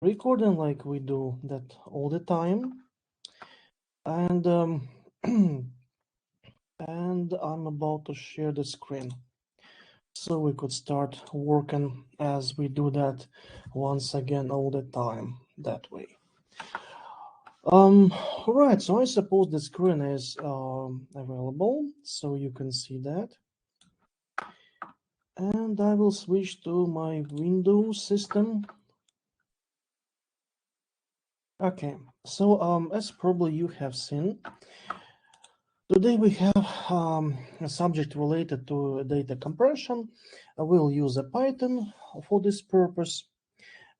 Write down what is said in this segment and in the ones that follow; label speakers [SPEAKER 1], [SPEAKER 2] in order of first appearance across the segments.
[SPEAKER 1] recording like we do that all the time. And and I'm about to share the screen. So we could start working as we do that once again all the time that way. Right, so I suppose the screen is available, so you can see that. And I will switch to my Windows system. Okay, so as probably you have seen, today we have a subject related to data compression. We'll use a Python for this purpose,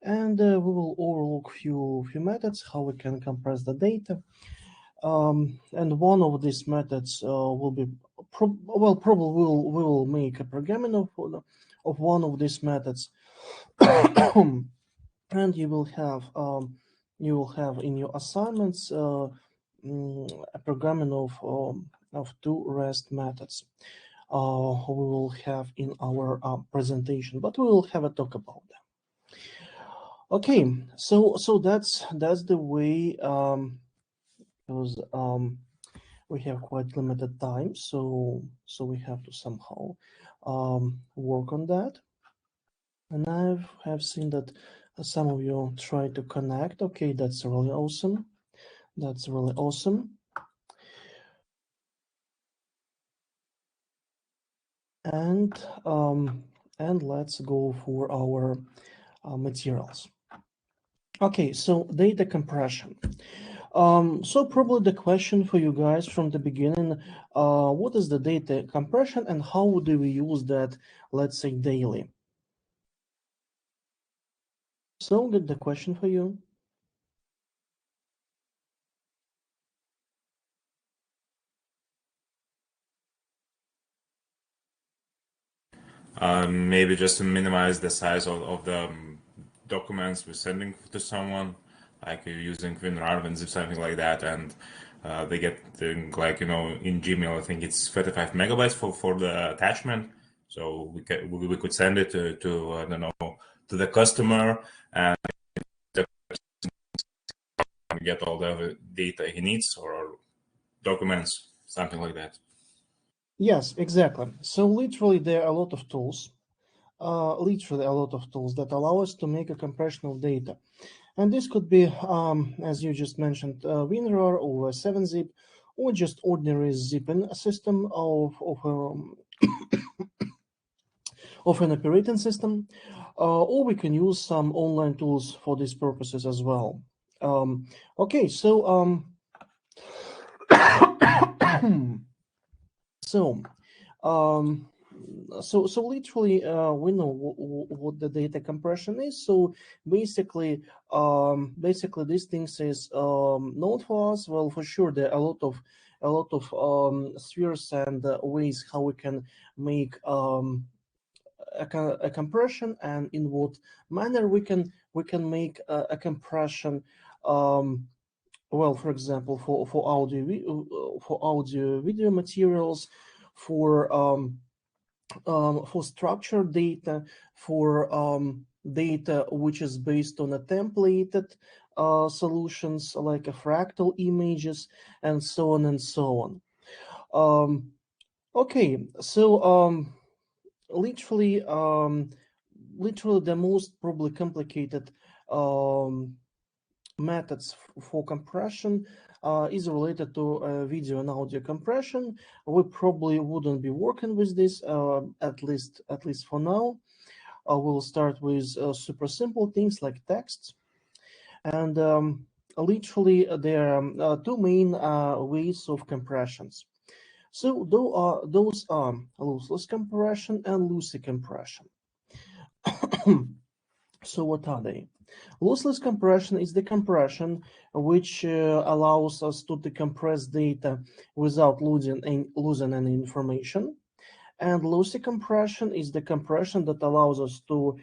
[SPEAKER 1] and we will overlook few methods how we can compress the data. And one of these methods will be probably we will make a programming of one of these methods, and you will have in your assignments a programming of two REST methods. We will have in our presentation, but we will have a talk about them. Okay, so that's the way, because we have quite limited time, so we have to somehow work on that. And I have seen that some of you try to connect. Okay, that's really awesome. That's really awesome. And let's go for our materials. Okay, so data compression. So probably the question for you guys from the beginning, what is the data compression and how do we use that, let's say, daily? So get the question for you.
[SPEAKER 2] Maybe just to minimize the size of the documents we're sending to someone, like using WinRAR, WinZip, something like that, and they get like in Gmail, I think it's 35 megabytes for the attachment. So we could send it to I don't know, to the customer, and get all the data he needs or documents, something like that.
[SPEAKER 1] Yes, exactly. So literally there are a lot of tools, that allow us to make a compression of data. And this could be, as you just mentioned, WinRAR or 7-zip, or just ordinary zipping system of an operating system, or we can use some online tools for these purposes as well. Okay, so so literally we know what the data compression is. So basically these things is known for us. Well, for sure there are a lot of spheres and ways how we can make a compression, and in what manner we can make a compression. Well, for example, for audio video materials, for structured data, for data which is based on a templated solutions like a fractal images, and so on and so on. Okay, so literally the most probably complicated methods for compression is related to video and audio compression. We probably wouldn't be working with this at least for now. We'll start with super simple things like texts, and literally there are two main ways of compressions. So those are lossless compression and lossy compression. So what are they? Lossless compression is the compression which allows us to decompress data without losing any information. And lossy compression is the compression that allows us to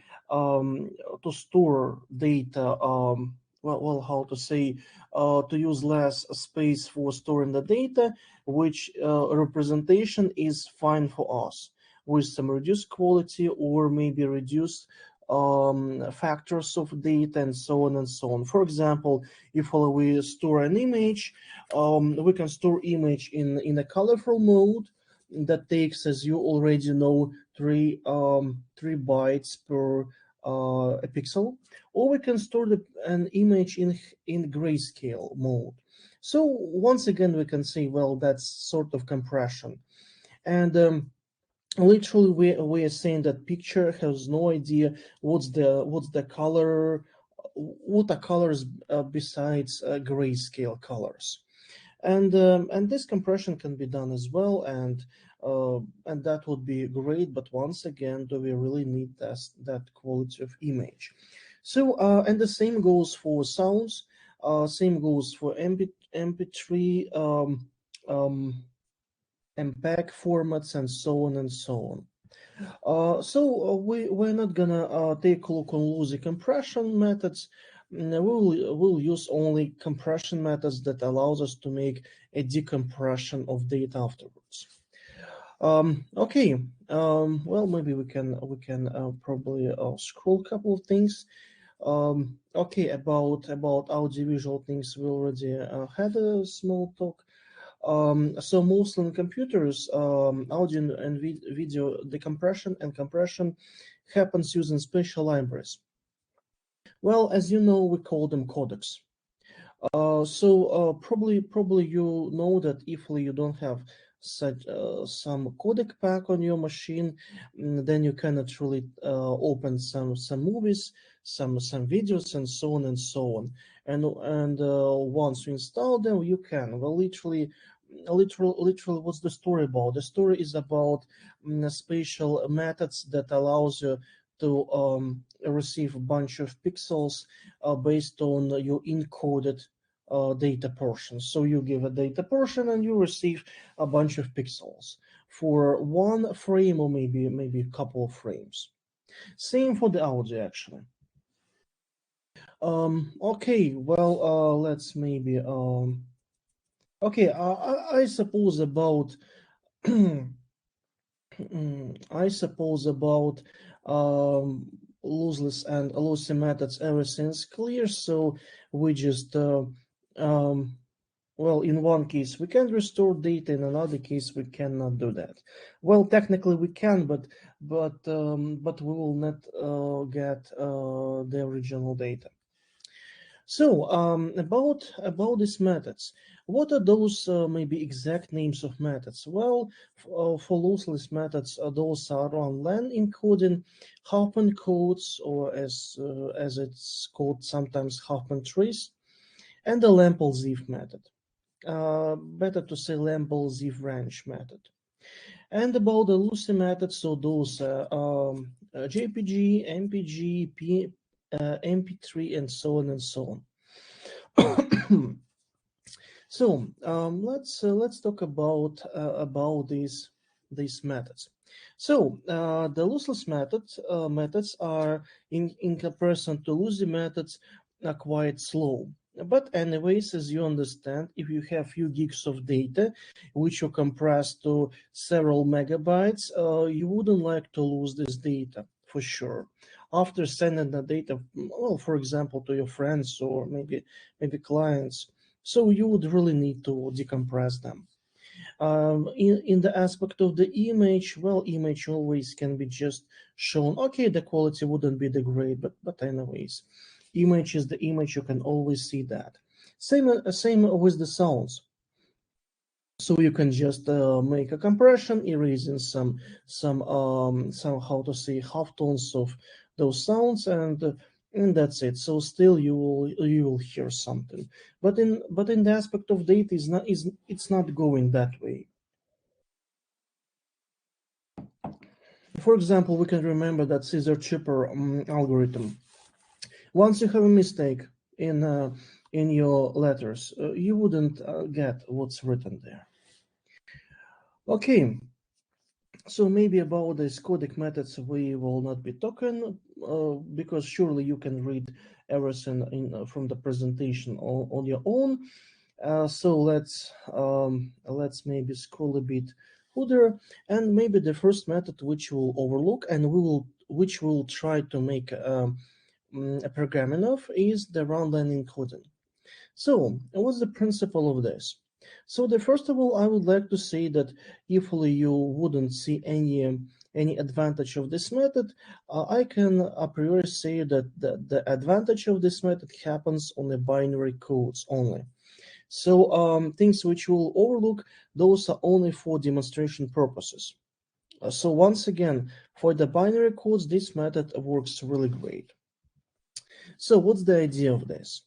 [SPEAKER 1] store data, how to say, to use less space for storing the data, which representation is fine for us with some reduced quality or maybe reduced factors of data and so on and so on. For example, if we store an image, we can store image in a colorful mode that takes, as you already know, 3 bytes per a pixel, or we can store an image in grayscale mode. So once again, we can say, well, that's sort of compression. And literally we are saying that picture has no idea what's the color, what are colors besides grayscale colors. And this compression can be done as well, and that would be great. But once again, do we really need that quality of image? So and the same goes for sounds, same goes for MP3, MPEG formats, and so on and so on. We're not gonna take a look on lossy compression methods. We'll use only compression methods that allows us to make a decompression of data afterwards. Okay. Well, maybe we can probably scroll a couple of things. Okay, about audiovisual things, we already had a small talk. So mostly in computers, audio and video decompression and compression happens using special libraries. Well, as you know, we call them codecs. Probably you know that if you don't have such some codec pack on your machine, then you cannot really open some movies, some videos, and so on and so on. And once you install them, you can. Well, literally, what's the story about? The story is about special methods that allows you to receive a bunch of pixels based on your encoded data portion. So you give a data portion and you receive a bunch of pixels for one frame, or maybe a couple of frames. Same for the audio, actually. Okay, well, let's maybe okay, I suppose about I suppose about lossless and lossy methods, everything's clear. So we just well, in one case we can restore data, in another case we cannot do that. Well, technically we can, but we will not get the original data. So about these methods, what are those maybe exact names of methods? Well, for lossless methods, those are on len encoding, Huffman codes, or as it's called sometimes Huffman trees, and the Lempel-Ziv method. Better to say Lempel-Ziv range method. And about the lossy methods, so those JPG, MPG, MP3, and so on and so on. So let's talk about these methods. So the lossless methods are in comparison to lossy methods are quite slow. But anyways, as you understand, if you have few gigs of data, which you compress to several megabytes, you wouldn't like to lose this data for sure. After sending the data, well, for example, to your friends or maybe clients, so you would really need to decompress them. In the aspect of the image, well, image always can be just shown. Okay, the quality wouldn't be the great, but anyways, image is the image. You can always see that. Same with the sounds. So you can just make a compression, erasing some how to say halftones of those sounds, and that's it. So still you will hear something, but in the aspect of data it's not going that way. For example, we can remember that Caesar-Chipper algorithm. Once you have a mistake in your letters, you wouldn't get what's written there. Okay, so maybe about these codec methods we will not be talking because surely you can read everything from the presentation on your own. So let's maybe scroll a bit further, and maybe the first method which we'll overlook, and we will we'll try to make a programming of is the runtime encoding. So what's the principle of this? So first of all, I would like to say that if you wouldn't see any advantage of this method, I can a priori say that the advantage of this method happens on the binary codes only. So things which we'll overlook, those are only for demonstration purposes. So once again, for the binary codes, this method works really great. So what's the idea of this?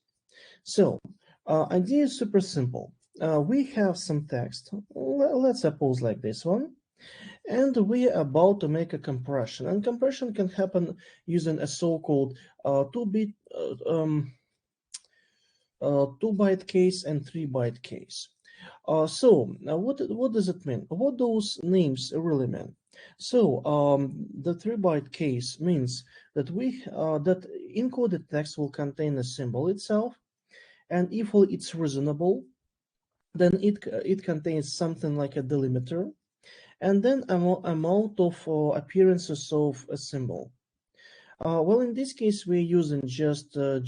[SPEAKER 1] So idea is super simple. We have some text, let's suppose like this one, and we are about to make a compression. And compression can happen using a so-called 2-byte case and 3-byte case. So what does it mean? What those names really mean? So the 3-byte case means that that encoded text will contain a symbol itself, and if it's reasonable, then it contains something like a delimiter, and then amount of appearances of a symbol. Well, in this case, we're using just the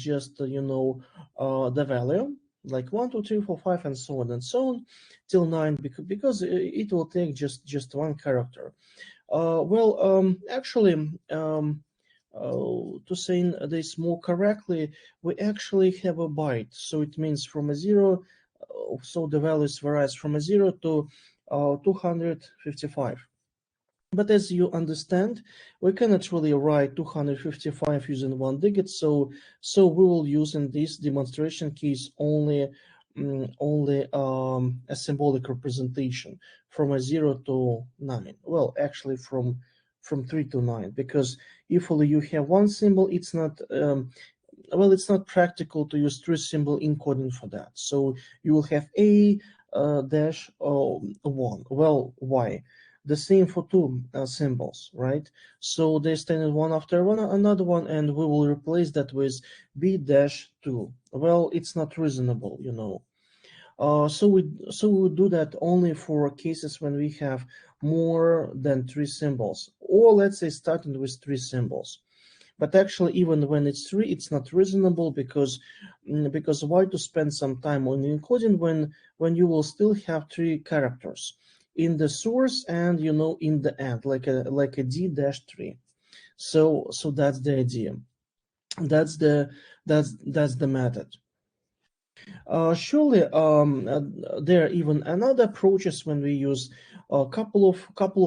[SPEAKER 1] value, like 1, 2, 3, 4, 5, and so on till 9, because it will take just one character. Actually, to say this more correctly, we actually have a byte, so it means from a 0, so the values varies from a 0 to 255. But as you understand, we cannot really write 255 using one digit, so we will use in this demonstration case only a symbolic representation from a 0 to 9. Well, actually from 3 to 9, because if only you have one symbol, it's not it's not practical to use 3-symbol encoding for that. So you will have a dash 1. Well, why? The same for 2 symbols, right? So they stand one after one, another one, and we will replace that with b-2. Well, it's not reasonable, you know. So we do that only for cases when we have more than 3 symbols, or let's say starting with 3 symbols. But actually, even when it's 3, it's not reasonable, because why to spend some time on encoding when you will still have 3 characters in the source and in the end, like a d-3. So that's the idea. That's the method. Surely there are even another approaches when we use a couple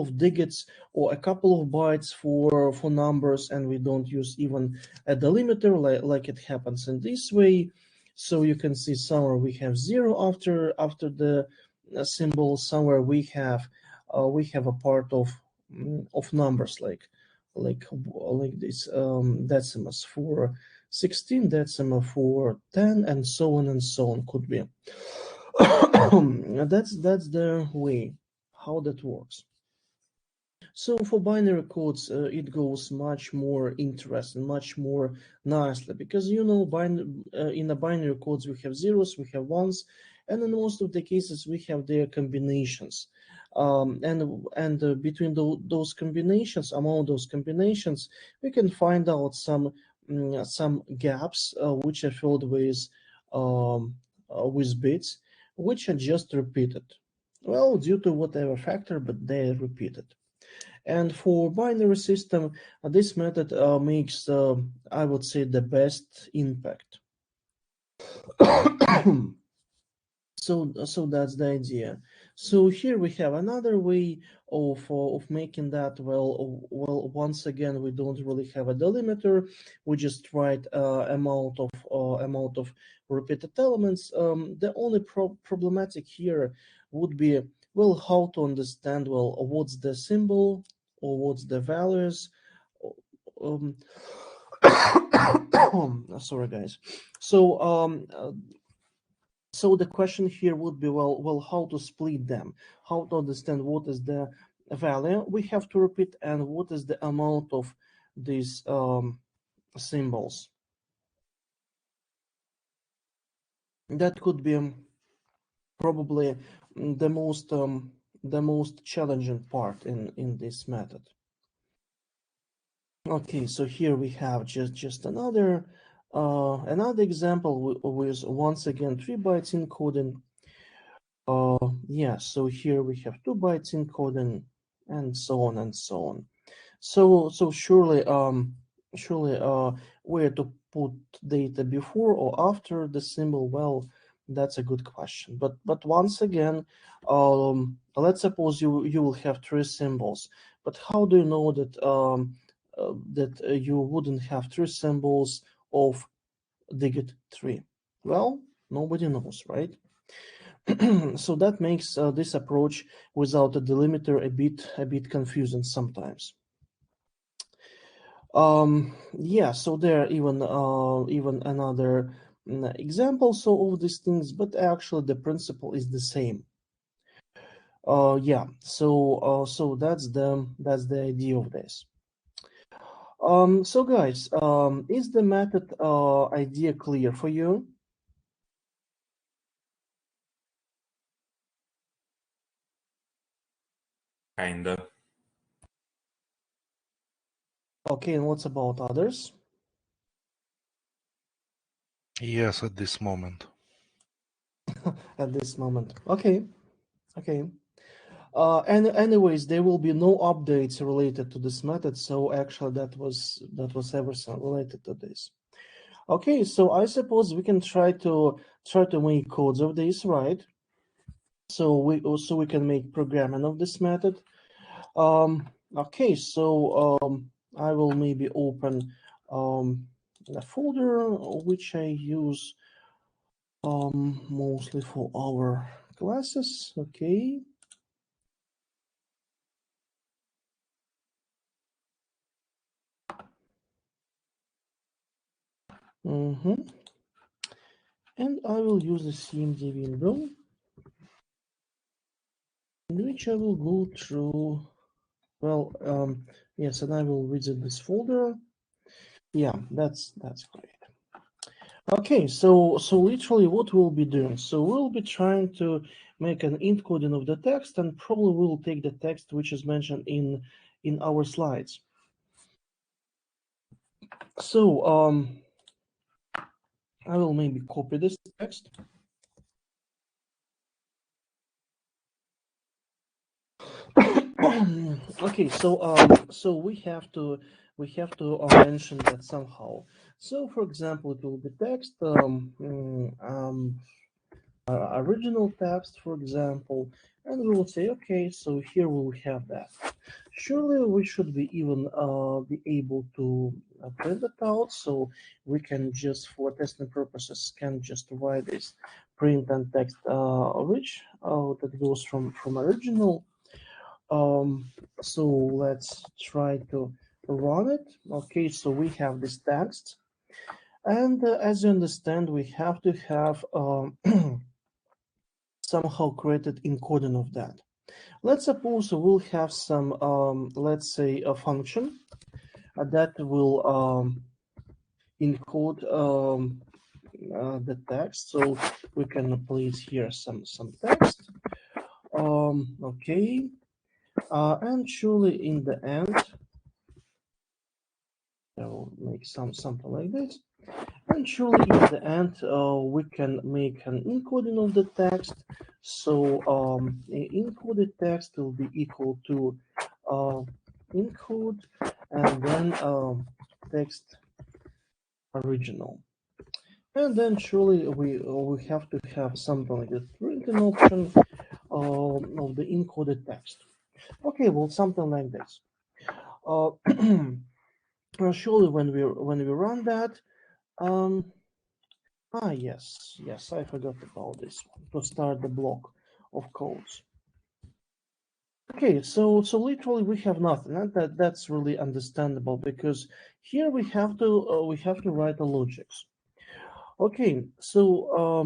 [SPEAKER 1] of digits or a couple of bytes for numbers, and we don't use even a delimiter like it happens in this way. So you can see somewhere we have 0 after the symbol, somewhere we have a part of numbers like this decimals for 16, decimal for 10, and so on could be. That's the way how that works. So for binary codes, it goes much more interesting, much more nicely, because in the binary codes we have zeros, we have ones, and in most of the cases we have their combinations. And between those combinations, among those combinations, we can find out some gaps which are filled with bits, which are just repeated. Well, due to whatever factor, but they are repeated. And for binary system, this method makes, I would say, the best impact. So that's the idea. So here we have another way of making that. Well, once again, we don't really have a delimiter. We just write amount of repeated elements. The only problematic here would be, well, how to understand, well, what's the symbol or what's the values. Sorry, guys. So the question here would be, well, how to split them, how to understand what is the value we have to repeat and what is the amount of these symbols. That could be probably the most challenging part in this method. Okay, so here we have just another example with once again 3 bytes encoding. Yeah, so here we have 2 bytes encoding, and so on and so on. So surely where to put data before or after the symbol? Well, that's a good question. But once again, let's suppose you will have 3 symbols. But how do you know that you wouldn't have 3 symbols of digit 3? Well, nobody knows, right? So that makes this approach without a delimiter a bit confusing sometimes. Yeah, so there are even another examples of these things, but actually the principle is the same. Yeah, so that's the idea of this. So guys, is the method idea clear for you?
[SPEAKER 2] Kinda.
[SPEAKER 3] Okay,
[SPEAKER 1] and what's about others?
[SPEAKER 3] Yes, at this moment.
[SPEAKER 1] At this moment. Okay. And anyways, there will be no updates related to this method. So actually, that was everything related to this. Okay, so I suppose we can try to make codes of this, right? So we can make programming of this method. Okay, so I will maybe open a folder which I use mostly for our classes. Okay. And I will use the CMD window in which I will go through, well, yes, and I will visit this folder. Yeah, that's great. Okay, so literally what we'll be doing, so we'll be trying to make an encoding of the text, and probably we'll take the text which is mentioned in our slides. So I will maybe copy this text. Okay, so we have to mention that somehow. So for example, it will be text original text, for example, and we will say, okay, so here we will have that. Surely we should be even be able to print it out, so we can just, for testing purposes, can just provide this print and text which that goes from original. So let's try to run it. Okay, so we have this text, and as you understand, we have to have somehow created encoding of that. Let's suppose we'll have some, let's say, a function that will encode the text. So we can place here some text. Okay, and surely in the end, I will make something like this. And surely in the end, we can make an encoding of the text. So encoded text will be equal to encode and then text original. And then surely we have to have something like the printing option of the encoded text. Okay, well, something like this. Surely when we run that, yes, I forgot about this one, to start the block of codes. Okay, so literally we have nothing, and that's really understandable because here we have to write the logics. Okay, so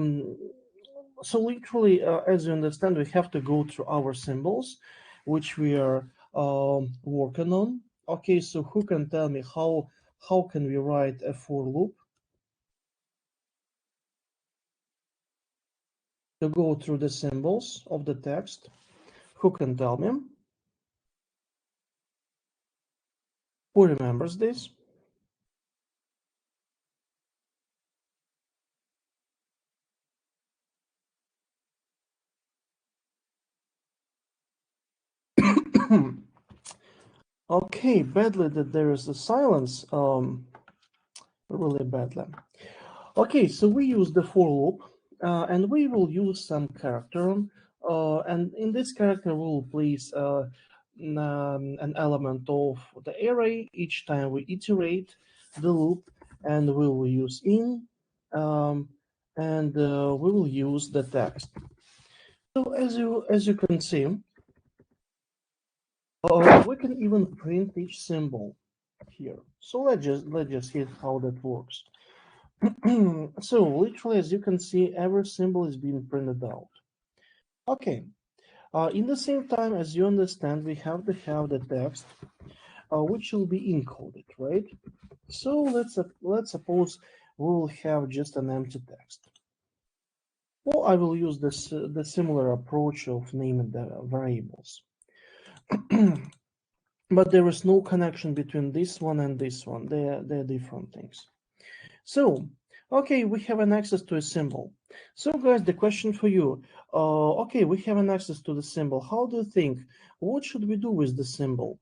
[SPEAKER 1] literally, as you understand, we have to go through our symbols, which we are working on. Okay, so who can tell me how can we write a for loop to go through the symbols of the text? Who can tell me? Who remembers this? Okay, badly that there is a silence. Really badly. Okay, so we use the for loop, and we will use some character, and in this character we will place an element of the array each time we iterate the loop, and we will use in, and we will use the text. So as you can see, we can even print each symbol here. So let's just see how that works. So literally, as you can see, every symbol is being printed out. Okay. In the same time, as you understand, we have to have the text, which will be encoded, right? So let's suppose we will have just an empty text. Well, I will use the similar approach of naming the variables. But there is no connection between this one and this one. They're different things. So, okay, we have an access to a symbol. So, guys, the question for you, okay, we have an access to the symbol. How do you think? What should we do with the symbol?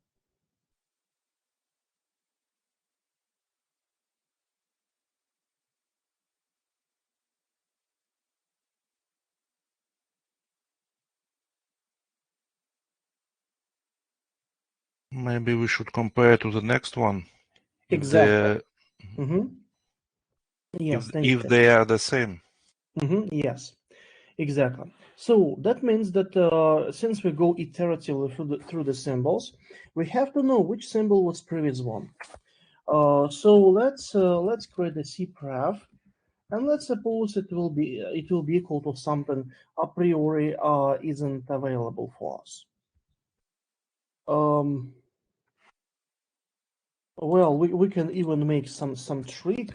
[SPEAKER 3] Maybe we should compare to the next one.
[SPEAKER 1] Exactly. Yes,
[SPEAKER 3] if they are the same.
[SPEAKER 1] Yes, exactly. So that means that since we go iteratively through the symbols, we have to know which symbol was previous one. So let's create a cpref, and let's suppose it will be equal to something a priori isn't available for us. Well, we can even make some trick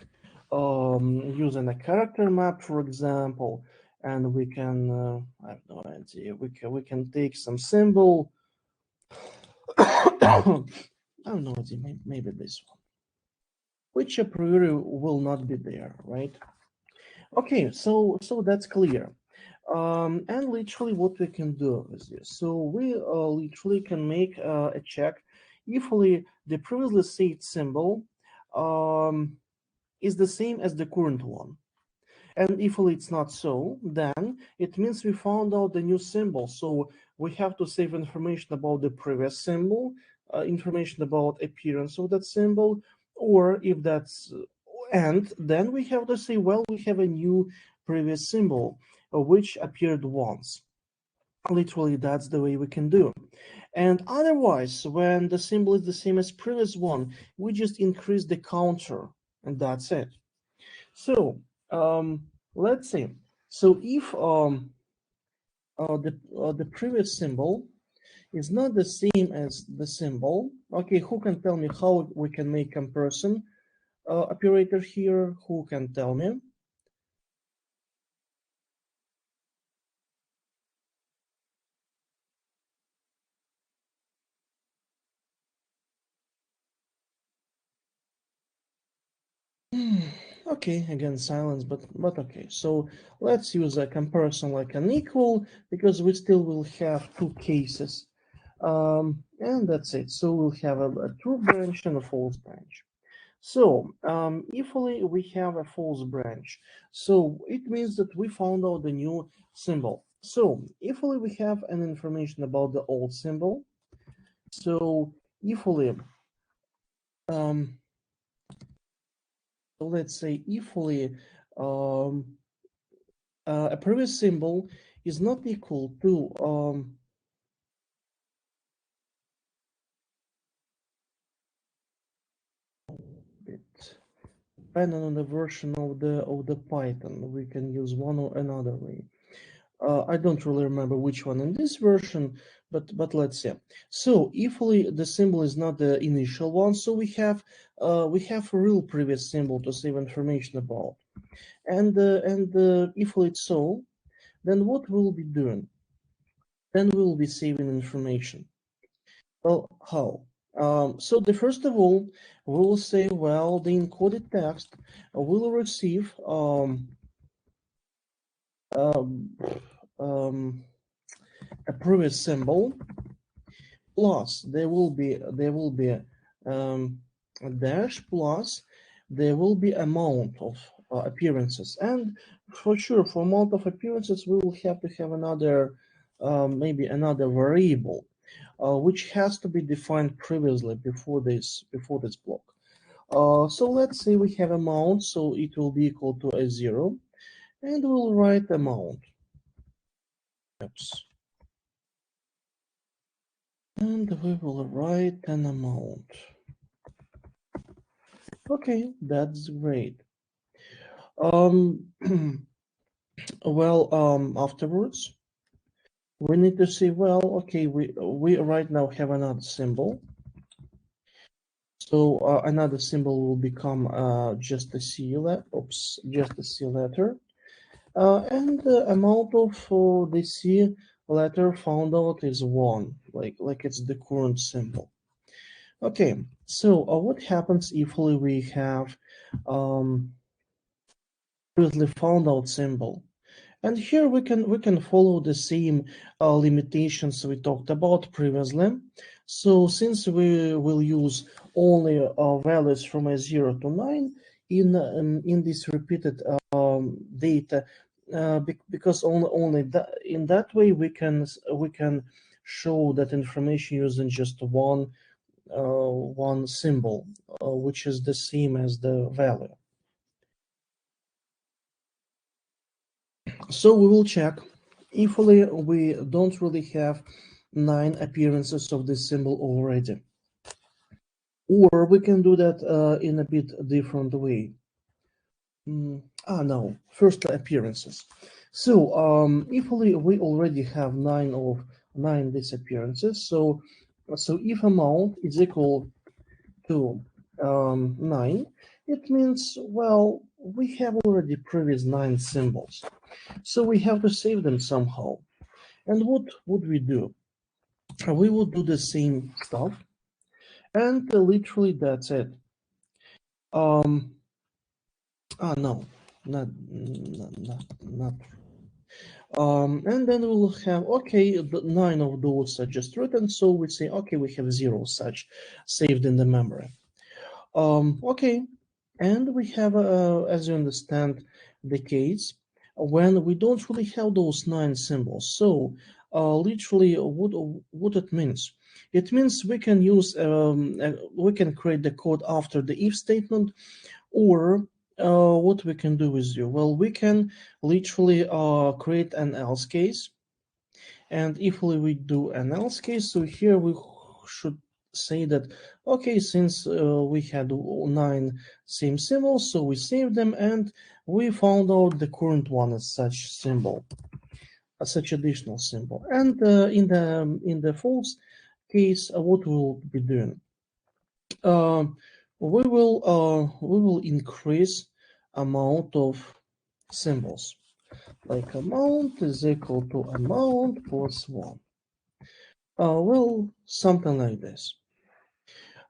[SPEAKER 1] using a character map, for example, and we can I have no idea. We can take some symbol. I have no idea. Maybe this one, which a priori will not be there, right? Okay, so that's clear. And literally what we can do is this. So we literally can make a check if the previously saved symbol is the same as the current one. And if it's not so, then it means we found out the new symbol. So we have to save information about the previous symbol, information about appearance of that symbol, or if that's, and then we have to say, well, we have a new previous symbol, which appeared once. Literally, that's the way we can do. And otherwise, when the symbol is the same as previous one, we just increase the counter, and that's it. So let's see. So if the previous symbol is not the same as the symbol, okay, who can tell me how we can make comparison operator here? Who can tell me? Okay, again silence, but okay. So let's use a comparison like an equal, because we still will have two cases, and that's it. So we'll have a true branch and a false branch. So if we have a false branch, so it means that we found out the new symbol. So if we have an information about the old symbol, so if so let's say if a previous symbol is not equal to depending on the version of the Python, we can use one or another way. I don't really remember which one in this version, but let's see. So if the symbol is not the initial one, so we have a real previous symbol to save information about. And if it's so, then what we'll be doing? Then we'll be saving information. Well, how? So the first of all, we will say, well, the encoded text will receive a previous symbol, plus there will be a dash, plus there will be amount of appearances, and for sure for amount of appearances we will have to have another maybe another variable which has to be defined previously before this block. So let's say we have amount, so it will be equal to a 0, and we'll write amount. Oops. And we will write an amount. Okay, that's great. Well, afterwards, we need to say, well, okay, we right now have another symbol. So another symbol will become just a C letter. Oops, just a C letter. And the amount of the C letter found out is 1, like it's the current symbol. Okay, so what happens if we have previously found out symbol? And here we can follow the same limitations we talked about previously. So since we will use only values from a 0 to 9 in this repeated data, because only in that way we can show that information using just one symbol, which is the same as the value. So we will check if we don't really have 9 appearances of this symbol already. Or we can do that in a bit different way. No, first appearances. So if we already have 9 disappearances, so if amount is equal to 9, it means, well, we have already previous 9 symbols. So we have to save them somehow. And what would we do? We would do the same stuff, and literally that's it. No, not. And then we'll have, okay, the 9 of those are just written, so we say, okay, we have 0 such saved in the memory. Okay, and we have, as you understand, the case when we don't really have those 9 symbols. So literally what it means? It means we can use, we can create the code after the if statement, or what we can do is well, we can literally create an else case. And if we do an else case, so here we should say that, okay, since we had 9 same symbols, so we saved them and we found out the current one as such symbol, as such additional symbol. And in the false case, what we'll be doing? We will increase amount of symbols, like amount is equal to amount plus 1. Well, something like this.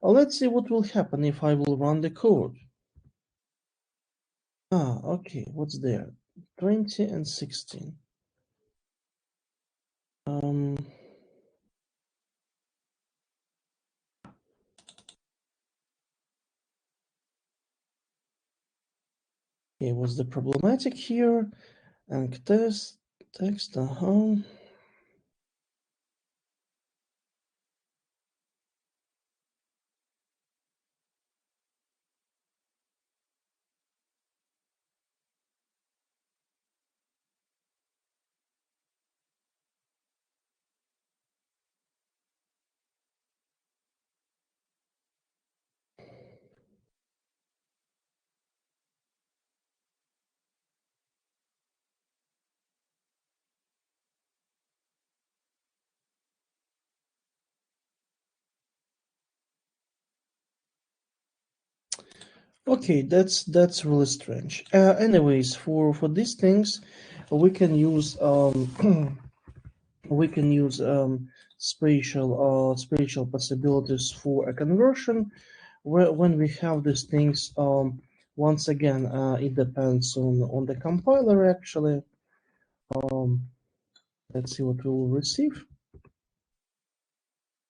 [SPEAKER 1] Let's see what will happen if I will run the code. Okay, what's there? 20 and 16. Okay, what's the problematic here? And text, Okay, that's really strange. Anyways, for these things, we can use we can use spatial possibilities for a conversion. When we have these things, once again, it depends on the compiler actually. Let's see what we will receive.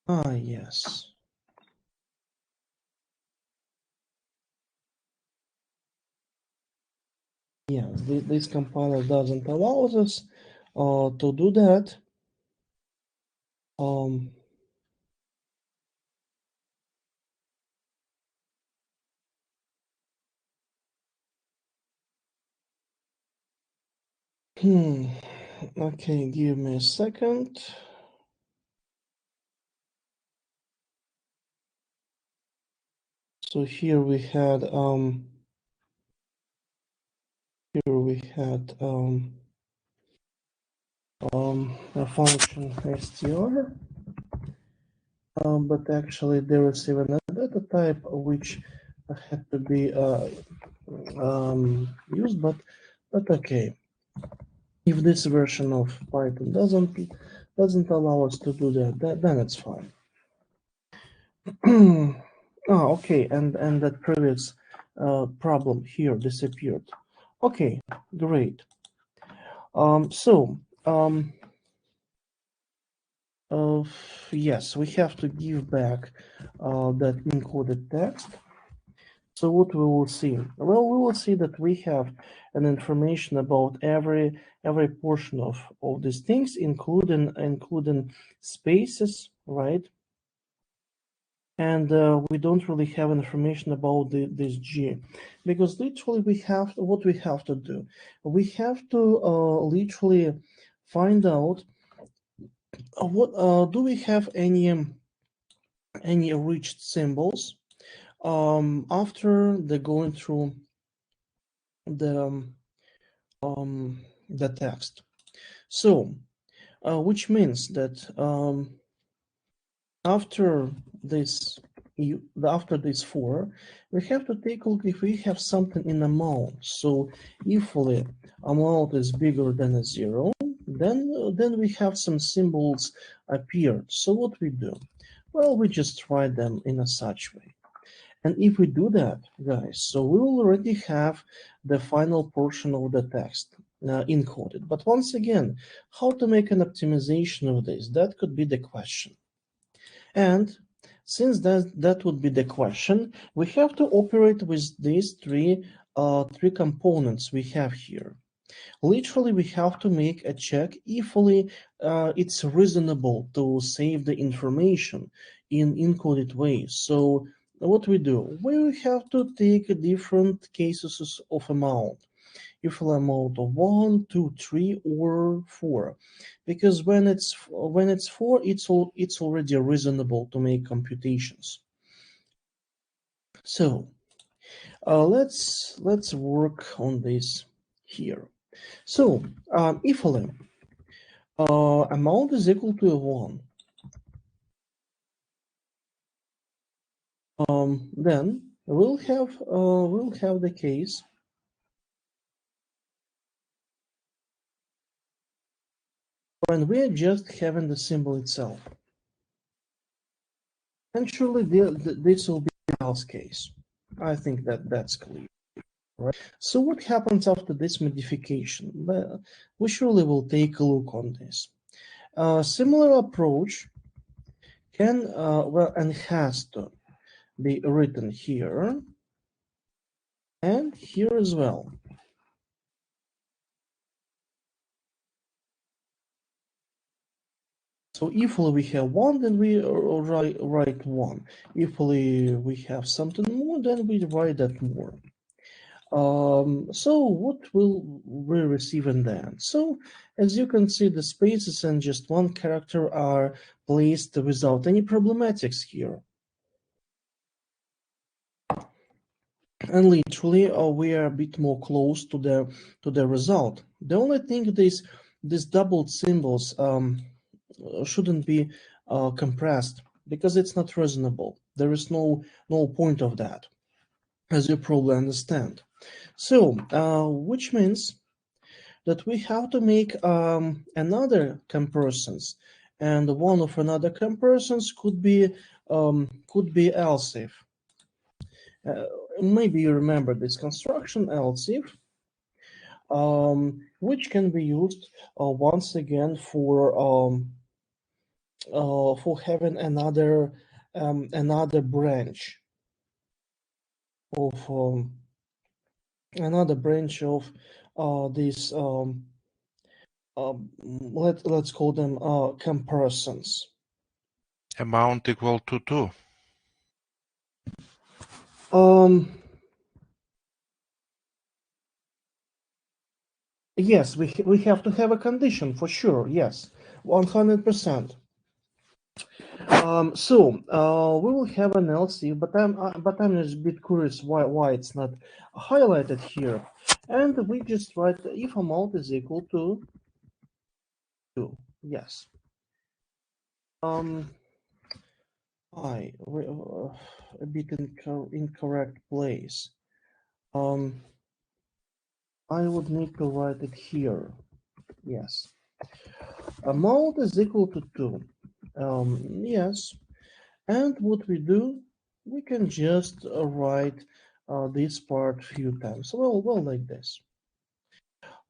[SPEAKER 1] Yes. Yeah, this compiler doesn't allow us to do that. Okay, give me a second. So here we had a function str, but actually there is even a data type which had to be used, but okay. If this version of Python doesn't allow us to do that, then it's fine. Okay, and that previous problem here disappeared. Okay, great. Yes, we have to give back that encoded text. So what we will see? Well, we will see that we have an information about every portion of these things, including spaces, right? And we don't really have information about this G, because literally what we have to do. We have to literally find out what do we have any reached symbols after the going through the text. So, which means that after this for, we have to take a look if we have something in amount. So if the amount is bigger than a 0, then we have some symbols appeared. So what we do? Well, we just write them in a such way. And if we do that, guys, so we will already have the final portion of the text encoded. But once again, how to make an optimization of this? That could be the question. And since that would be the question, we have to operate with these three components we have here. Literally, we have to make a check if it's reasonable to save the information in encoded way. So what we do? We have to take different cases of amount. If amount of 1, 2, 3, or 4, because when it's 4, it's already reasonable to make computations. So let's work on this here. So if amount is equal to 1, then we'll have the case when we are just having the symbol itself. And surely this will be the else case. I think that's clear. Right. So what happens after this modification? Well, we surely will take a look on this. Similar approach can and has to be written here and here as well. So if we have 1, then we write 1. If we have something more, then we write that more. So what will we receive in the end? So as you can see, the spaces and just one character are placed without any problematics here. And literally, we are a bit more close to the result. The only thing these doubled symbols shouldn't be compressed because it's not reasonable. There is no point of that, as you probably understand. So, which means that we have to make another comparisons, and one of another comparisons could be else if. Maybe you remember this construction else if, which can be used once again for having another branch of these let's call them comparisons.
[SPEAKER 3] Amount equal to 2.
[SPEAKER 1] Yes, we have to have a condition for sure. Yes, 100%. So we will have an else if, but I'm just a bit curious why it's not highlighted here, and we just write if amount is equal to 2. Yes. I a bit incorrect place. I would need to write it here. Yes. Amount is equal to 2. Yes. And what we do, we can just write this part few times. Well, like this.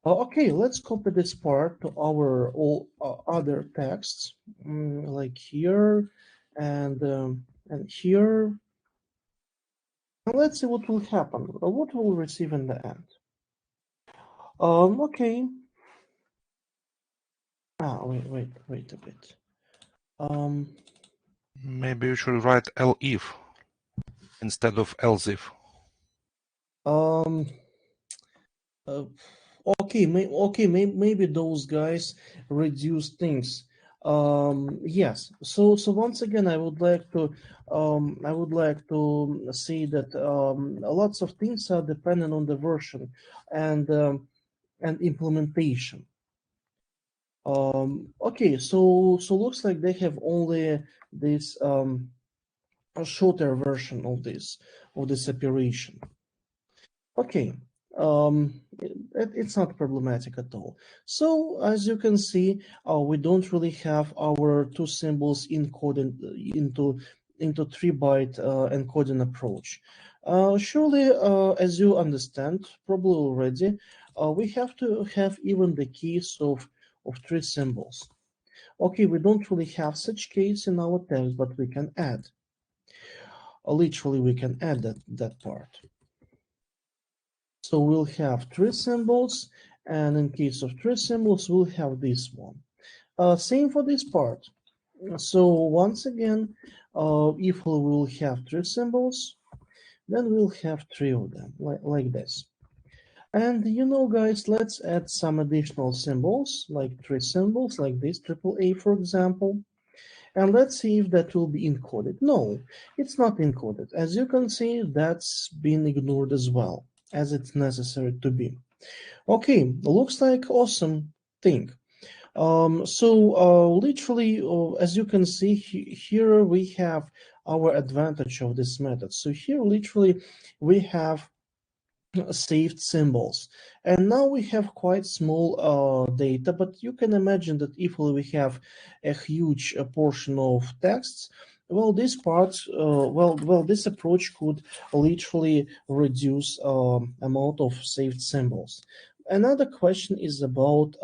[SPEAKER 1] Okay, let's copy this part to our all other texts, like here and here. And let's see what will happen. What we'll receive in the end. Okay. Wait a bit.
[SPEAKER 3] Maybe you should write elif instead of else if.
[SPEAKER 1] Okay, maybe those guys reduce things. Yes. So once again, I would like to say that lots of things are dependent on the version and implementation. Okay, so looks like they have only this a shorter version of this operation. Okay, it's not problematic at all. So as you can see, we don't really have our two symbols encoded into 3-byte encoding approach. Surely, as you understand probably already, we have to have even the keys of 3 symbols. Okay, we don't really have such case in our text, but we can add. Literally, we can add that part. So we'll have 3 symbols, and in case of 3 symbols, we'll have this one. Same for this part. So once again, if we will have 3 symbols, then we'll have 3 of them, like this. And you know, guys, let's add some additional symbols, like 3 symbols, like this, AAA, for example. And let's see if that will be encoded. No, it's not encoded. As you can see, that's been ignored as well, as it's necessary to be. Okay, looks like awesome thing. So literally, as you can see here, we have our advantage of this method. So here, literally, we have saved symbols, and now we have quite small data, but you can imagine that if we have a huge portion of texts, well, this part, this approach could literally reduce amount of saved symbols. Another question is about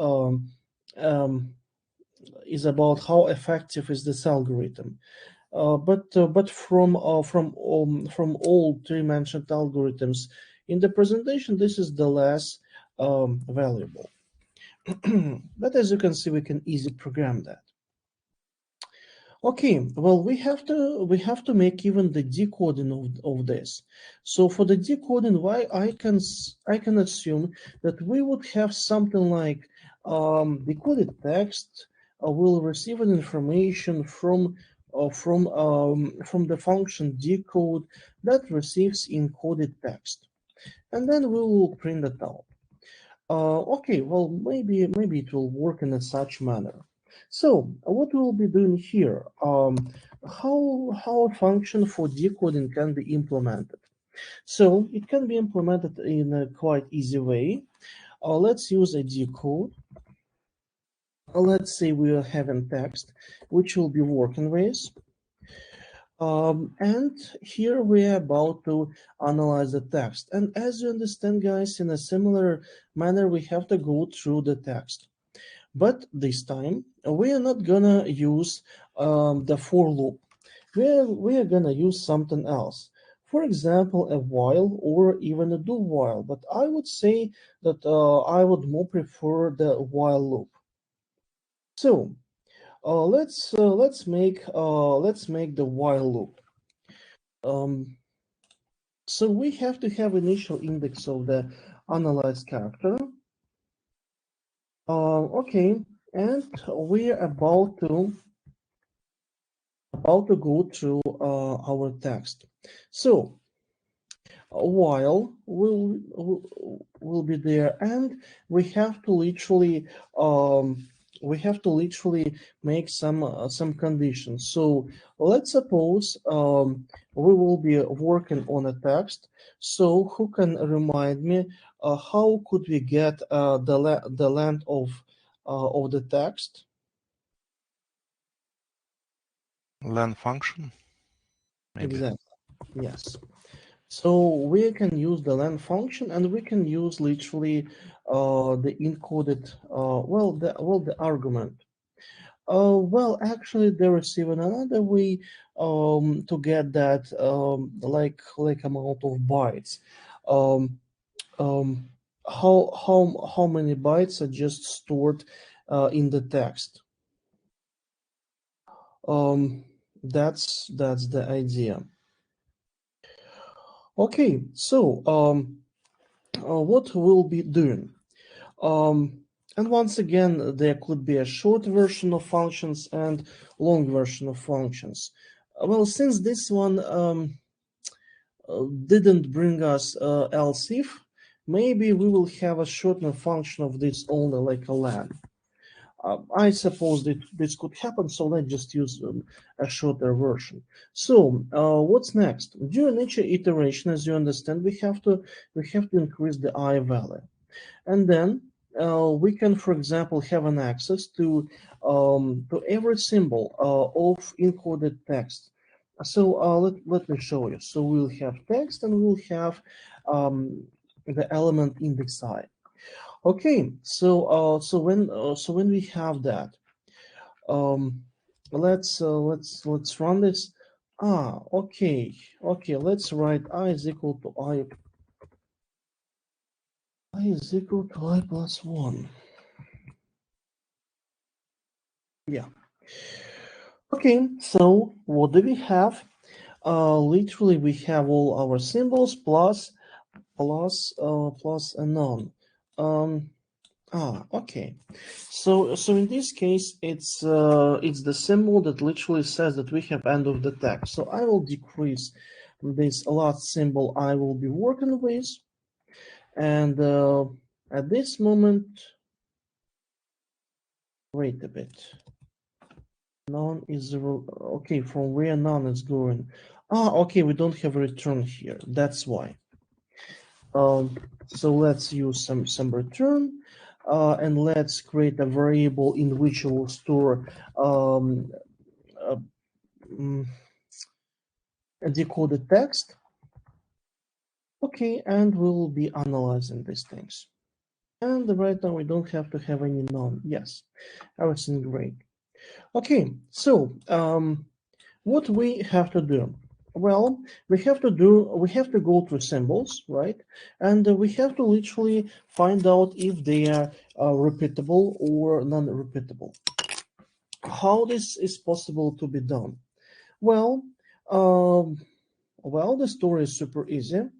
[SPEAKER 1] how effective is this algorithm. But from all 3 mentioned algorithms in the presentation, this is the less valuable. But as you can see, we can easily program that. Okay, well, we have to make even the decoding of this. So for the decoding, why I can assume that we would have something like decoded text will receive an information from the function decode that receives encoded text, and then we will print it out. Okay, well, maybe it will work in such manner. So what we'll be doing here, how a function for decoding can be implemented. So it can be implemented in a quite easy way. Let's use a decode. let's say we are having text, which we'll be working with. And here we are about to analyze the text. And as you understand, guys, in a similar manner, we have to go through the text. But this time, we are not gonna use the for loop. We are gonna use something else. For example, a while or even a do while. But I would say that I would more prefer the while loop. So let's make the while loop. So we have to have initial index of the analyzed character. Okay, and we're about to go through our text. So while will be there, and we have to literally make some conditions. So let's suppose we will be working on a text. So who can remind me how could we get the length of the text?
[SPEAKER 3] Len function, maybe.
[SPEAKER 1] Exactly. Yes. So we can use the len function, and we can use literally the encoded the argument. Well, actually, there is even another way to get that like amount of bytes. Um, um, how many bytes are just stored in the text? That's the idea. Okay, so what we'll be doing. And once again, there could be a short version of functions and long version of functions. Well, since this one didn't bring us else if, maybe we will have a shortened function of this only like a len. I suppose that this could happen, so let's just use a shorter version. So what's next? During each iteration, as you understand, we have to increase the I value, and then we can, for example, have an access to every symbol of encoded text. So let me show you. So we'll have text, and we'll have the element index I. Okay, so when we have that, let's run this. Okay, let's write I is equal to I is equal to I plus 1. Yeah. Okay, so what do we have? Literally, we have all our symbols plus a none. Okay. So in this case, it's the symbol that literally says that we have end of the text. So I will decrease this last symbol I will be working with, and at this moment, wait a bit. None is okay. From where none is going? Okay. We don't have a return here. That's why. So let's use some return, and let's create a variable in which we will store a decoded text. Okay, and we'll be analyzing these things. And right now we don't have to have any none. Yes, everything great. Okay, so what we have to do? Well, we have to go through symbols, right? And we have to literally find out if they are repeatable or non-repeatable. How this is possible to be done? Well, the story is super easy.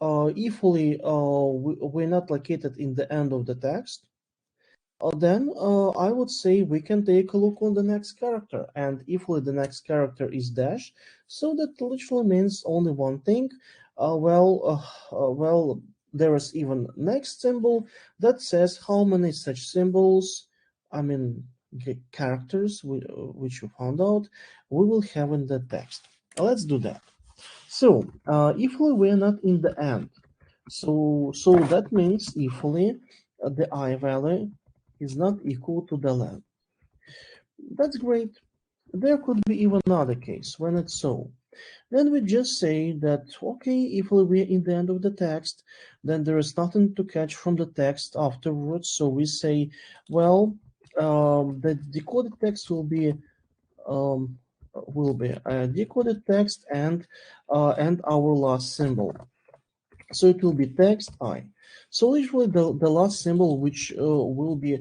[SPEAKER 1] If we're not located in the end of the text, then I would say we can take a look on the next character, and if the next character is dash, so that literally means only one thing. Well, there is even next symbol that says how many such symbols, I mean characters, which we found out, we will have in the text. Let's do that. So if we're not in the end, so that means if the I value is not equal to the len. That's great. There could be even another case when it's so. Then we just say that, okay, if we're in the end of the text, then there is nothing to catch from the text afterwards. So we say, well, the decoded text will be a decoded text and our last symbol. So it will be text I. So usually the last symbol which will be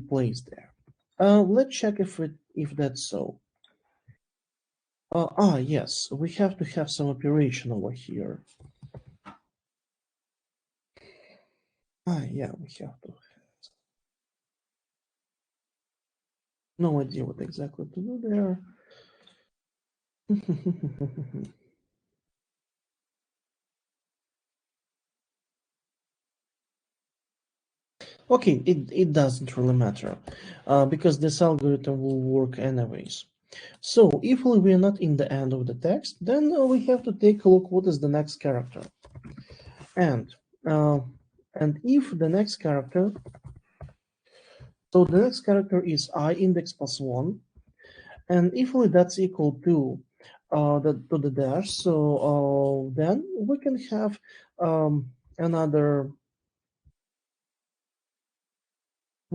[SPEAKER 1] placed there. Let's check if that's so. Yes, we have to have some operation over here. Yeah, we have to. No idea what exactly to do there. Okay, it doesn't really matter because this algorithm will work anyways. So if we're not in the end of the text, then we have to take a look what is the next character. And if the next character, so the next character is I index plus 1, and if that's equal to the dash, so then we can have another.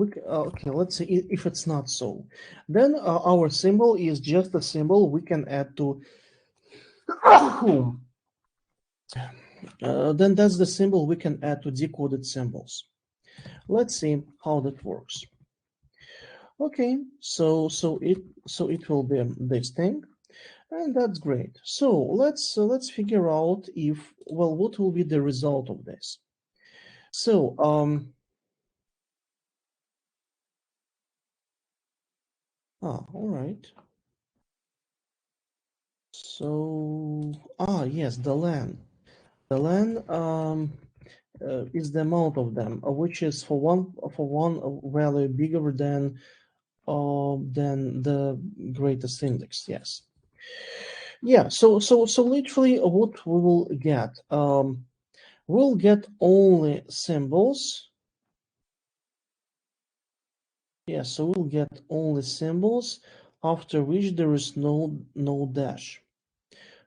[SPEAKER 1] Okay, let's see if it's not so. Then our symbol is just a symbol we can add to. Then that's the symbol we can add to decoded symbols. Let's see how that works. Okay, so it will be this thing, and that's great. So let's figure out what will be the result of this. So all right. So yes, the len. The len is the amount of them, which is for one value bigger than the greatest index. Yes. Yeah. So literally, what we will get, we'll get only symbols. Yeah. So we'll get only symbols after which there is no dash.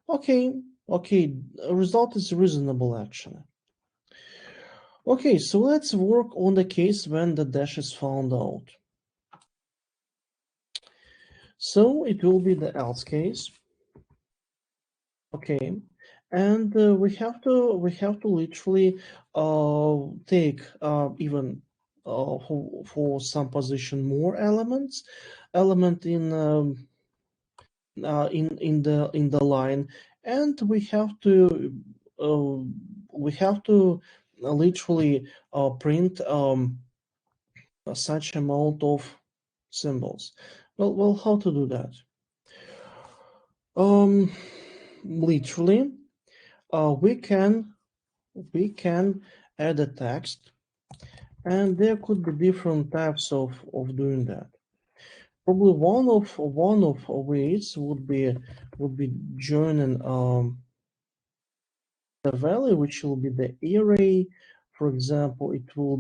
[SPEAKER 1] Okay. Okay. The result is reasonable actually. Okay, so let's work on the case when the dash is found out. So it will be the else case. Okay, and we have to literally take even for some position more element in the line, and we have to literally print such amount of symbols. Well, how to do that? Literally, we can add a text, and there could be different types of doing that. Probably one of ways would be joining the value, which will be the array. For example, it will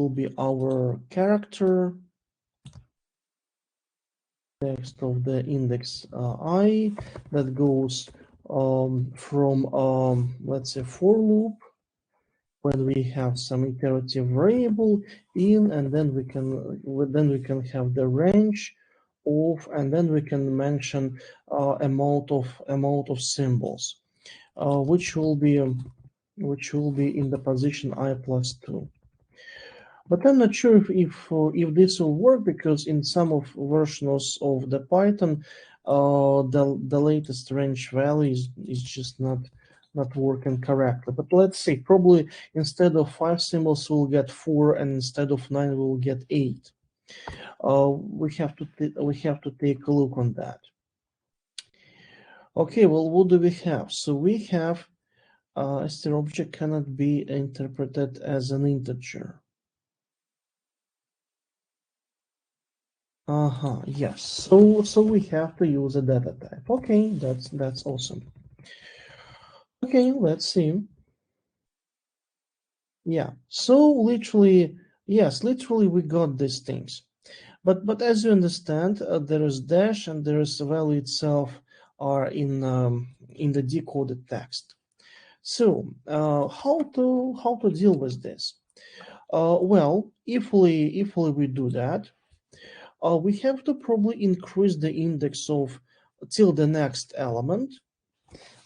[SPEAKER 1] be our character text of the index I that goes from let's say for loop when we have some iterative variable in, and then we can have the range of, and then we can mention amount of symbols, which will be in the position I plus 2. But I'm not sure if this will work, because in some of versions of the Python, the latest range value is just not working correctly. But let's see. Probably instead of 5 symbols, we'll get 4, and instead of 9, we'll get 8. We have to take a look on that. Okay. Well, what do we have? So we have str object cannot be interpreted as an integer. Yes. So we have to use a data type. Okay, that's awesome. Okay, let's see. Yeah. So literally, Yes, literally we got these things. But as you understand, there is dash and there is value itself are in the decoded text. So how to deal with this? Well, if we do that, we have to probably increase the index of till the next element.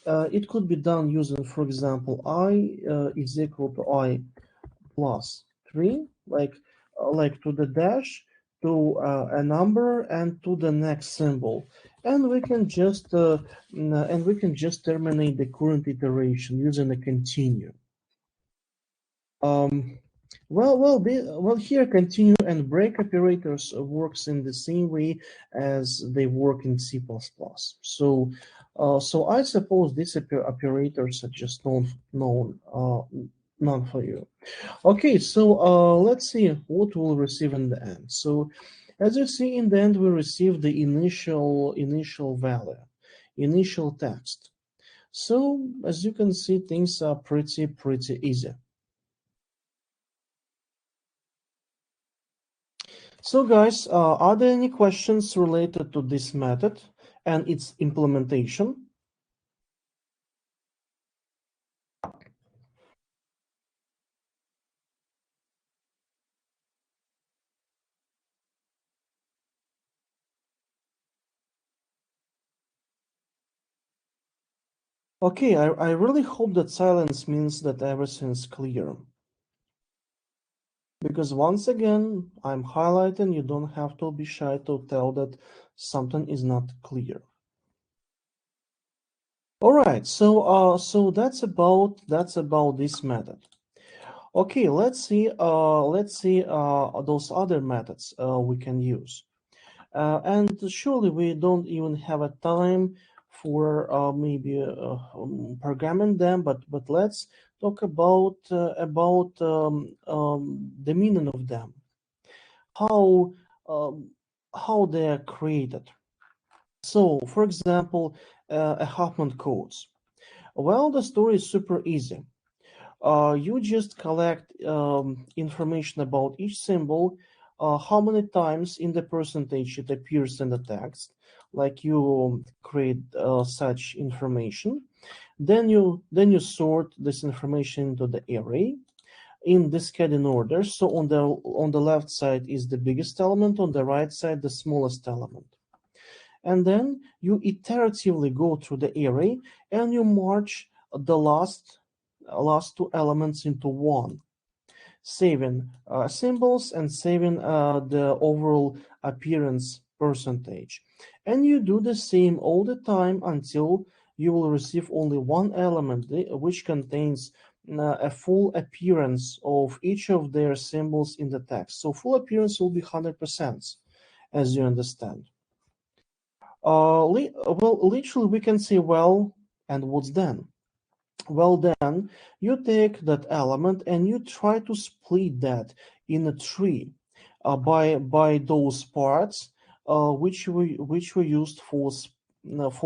[SPEAKER 1] It could be done using, for example, I is equal to I plus 3, like to the dash, to a number, and to the next symbol. And we can just terminate the current iteration using a continue. Well, here continue and break operators works in the same way as they work in C++. So, so I suppose these operators are just none for you. Okay, so let's see what we'll receive in the end. So, as you see in the end, we receive the initial value, initial text. So, as you can see, things are pretty easy. So guys, are there any questions related to this method and its implementation? Okay, I really hope that silence means that everything's clear. Because once again, I'm highlighting, you don't have to be shy to tell that something is not clear. All right, so that's about this method. Okay, let's see those other methods we can use. And surely we don't even have a time for maybe programming them, but let's talk about the meaning of them, how they are created. So, for example, a Huffman codes. Well, the story is super easy. You just collect information about each symbol, how many times in the percentage it appears in the text, like you create such information. Then you sort this information into the array in cascading order. So on the left side is the biggest element, on the right side the smallest element. And then you iteratively go through the array and you merge the last two elements into one, saving symbols and saving the overall appearance percentage. And you do the same all the time until you will receive only one element which contains a full appearance of each of their symbols in the text. So full appearance will be 100%, as you understand. Literally we can say, well, and what's then? Well, then you take that element and you try to split that in a tree by those parts which we used for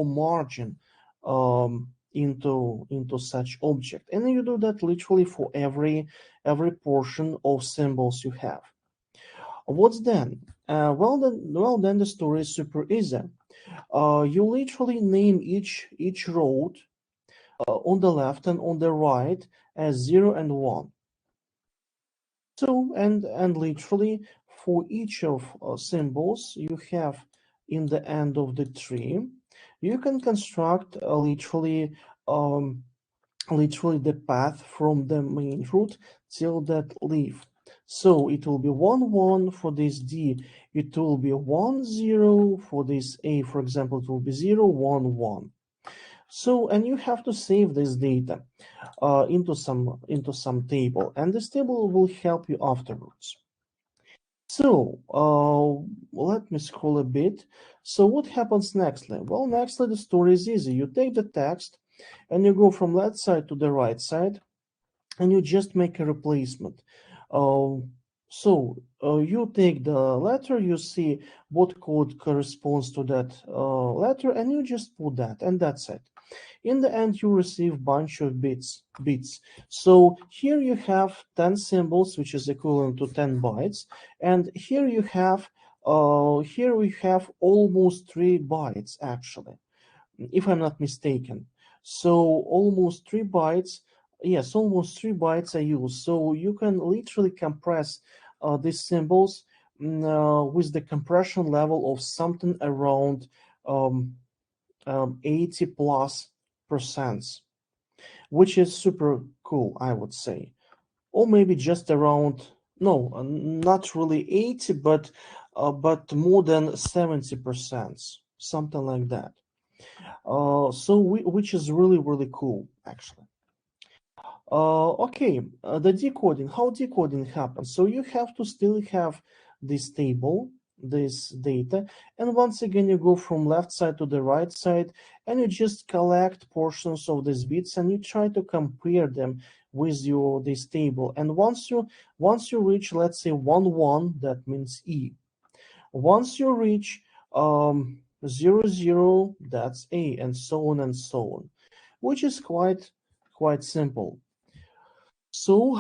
[SPEAKER 1] margin into such object, and you do that literally for every portion of symbols you have. What's then? Well then the story is super easy. You literally name each row on the left and on the right as 0 and 1. So, and literally for each of symbols you have in the end of the tree, you can construct literally the path from the main root till that leaf. So it will be 1, 1 for this D, it will be 1, 0 for this A, for example, it will be 0, 1, 1. So, and you have to save this data into some table, and this table will help you afterwards. So, let me scroll a bit. So what happens nextly? Well, nextly the story is easy. You take the text and you go from left side to the right side, and you just make a replacement. You take the letter, you see what code corresponds to that letter, and you just put that, and that's it. In the end, you receive bunch of bits. So here you have 10 symbols, which is equivalent to 10 bytes, and here you have here we have almost 3 bytes actually, if I'm not mistaken. So almost 3 bytes. Yes, almost 3 bytes are used. So you can literally compress these symbols with the compression level of something around 80 plus %, which is super cool, I would say. Or maybe just around, no, not really 80, but more than 70%, something like that. Which is really, really cool, actually. Okay, the decoding, how decoding happens. So you have to still have this table, this data, and once again you go from left side to the right side, and you just collect portions of these bits, and you try to compare them with this table. And once you reach, let's say 1 that means E. Once you reach 0 0, that's A, and so on, which is quite simple. So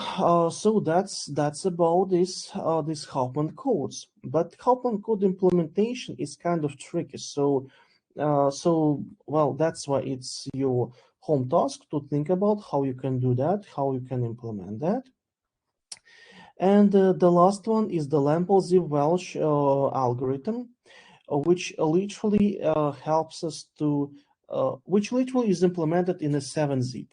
[SPEAKER 1] that's about this Huffman codes. But Huffman code implementation is kind of tricky. So well, that's why it's your home task to think about how you can do that, how you can implement that. And the last one is the Lampozy-Welch algorithm, which literally helps us to, which literally is implemented in a 7-zip.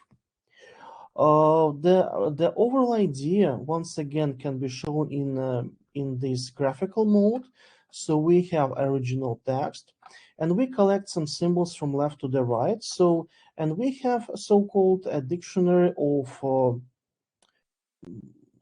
[SPEAKER 1] The overall idea once again can be shown in this graphical mode. So we have original text, and we collect some symbols from left to the right. So, and we have so-called a dictionary of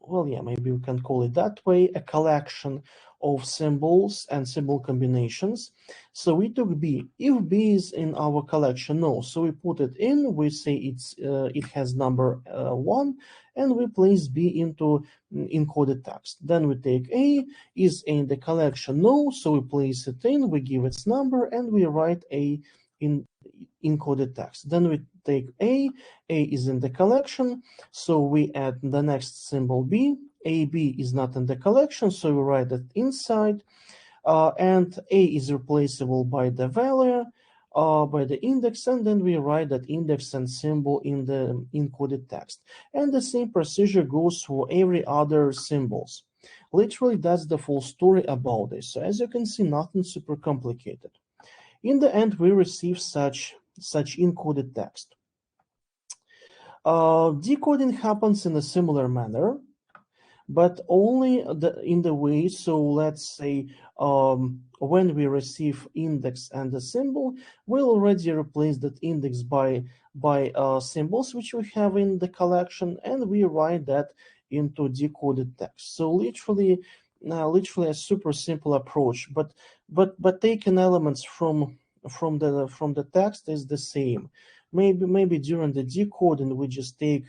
[SPEAKER 1] well, yeah, maybe we can call it that way, a collection of symbols and symbol combinations. So we took B. If B is in our collection, no. So we put it in, we say it has number 1, and we place B into encoded text. Then we take A, is in the collection, no. So we place it in, we give its number, and we write A in encoded text. Then we take A is in the collection, so we add the next symbol B. AB is not in the collection, so we write it inside, and A is replaceable by the value, by the index, and then we write that index and symbol in the encoded text. And the same procedure goes for every other symbols. Literally, that's the full story about this. So as you can see, nothing super complicated. In the end, we receive such encoded text. Decoding happens in a similar manner, but only in the way, so let's say when we receive index and the symbol, we'll already replace that index by symbols which we have in the collection, and we write that into decoded text. So literally a super simple approach, but taking elements from the text is the same. Maybe during the decoding we just take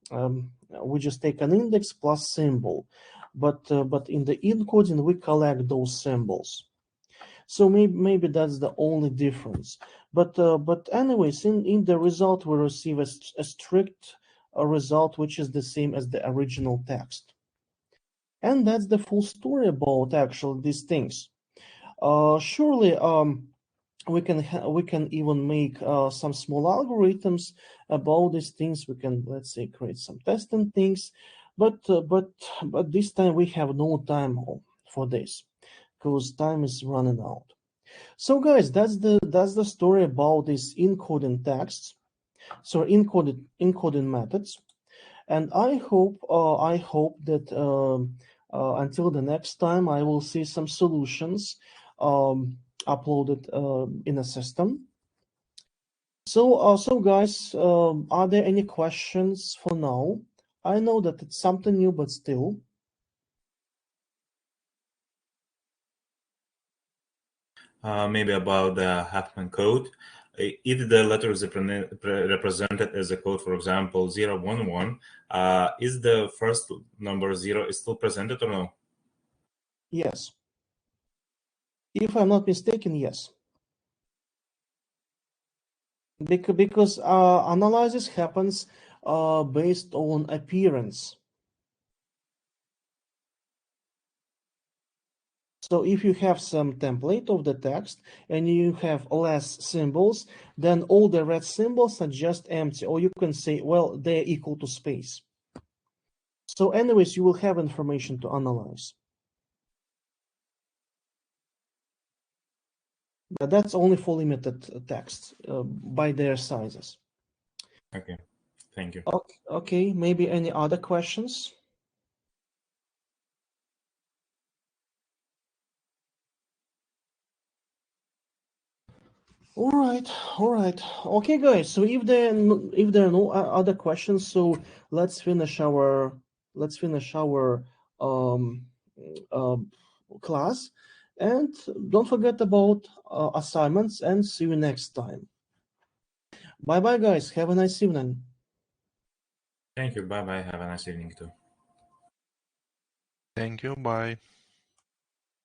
[SPEAKER 1] an index plus symbol, but in the encoding we collect those symbols. So maybe that's the only difference. But anyways, in the result we receive a strict result which is the same as the original text. And that's the full story about actually these things. Surely we can even make some small algorithms about these things. We can, let's say, create some testing things, but this time we have no time for this because time is running out. So guys, that's the story about these encoding texts, so encoding methods, and I hope that until the next time I will see some solutions uploaded in a system. So guys, are there any questions for now? I know that it's something new, but still.
[SPEAKER 2] Maybe about the Huffman code. If the letter is represented as a code, for example, 011, is the first number 0 is still presented or no?
[SPEAKER 1] Yes. If I'm not mistaken, yes. because analysis happens based on appearance. So if you have some template of the text and you have less symbols, then all the red symbols are just empty, or you can say, well, they're equal to space. So anyways, you will have information to analyze. But that's only for limited text by their sizes.
[SPEAKER 2] Okay, thank you.
[SPEAKER 1] Okay, maybe any other questions? All right. Okay, guys. So if there are no other questions, so let's finish our class, and don't forget about assignments. And see you next time. Bye bye, guys. Have a nice evening.
[SPEAKER 2] Thank you. Bye bye. Have a nice evening too.
[SPEAKER 3] Thank you. Bye.